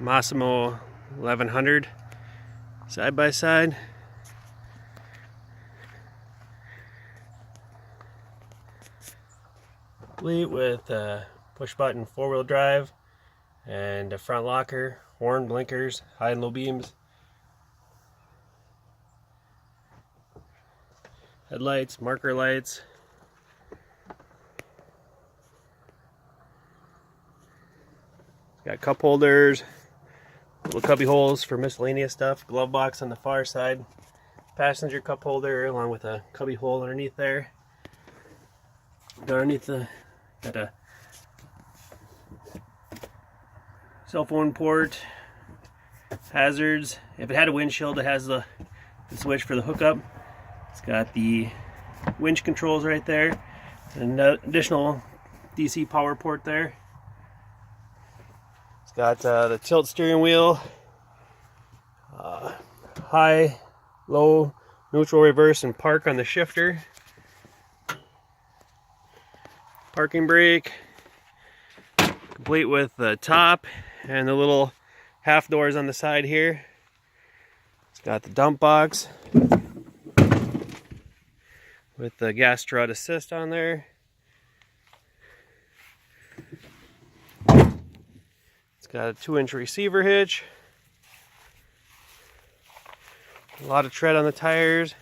Massimo 1100 side by side. Complete with a push button 4-wheel drive and a front locker, horn, blinkers, high and low beams, headlights, marker lights. Got cup holders, little cubby holes for miscellaneous stuff, glove box on the far side, passenger cup holder along with a cubby hole underneath there. Underneath got a cell phone port, hazards. If it had a windshield, it has the switch for the hookup. It's got the winch controls right there, and an additional DC power port there. It's got the tilt steering wheel, high, low, neutral, reverse, and park on the shifter. Parking brake, complete with the top and the little half doors on the side here. It's got the dump box with the gas strut assist on there. It's got a 2-inch receiver hitch. A lot of tread on the tires.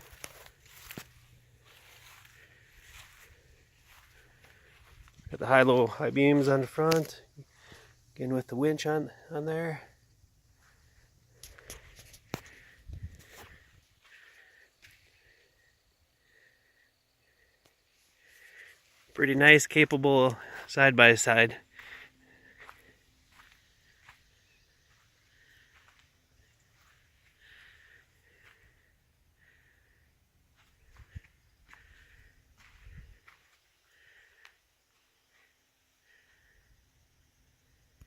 Got the high-low high beams on the front. Again with the winch on there. Pretty nice, capable side by side.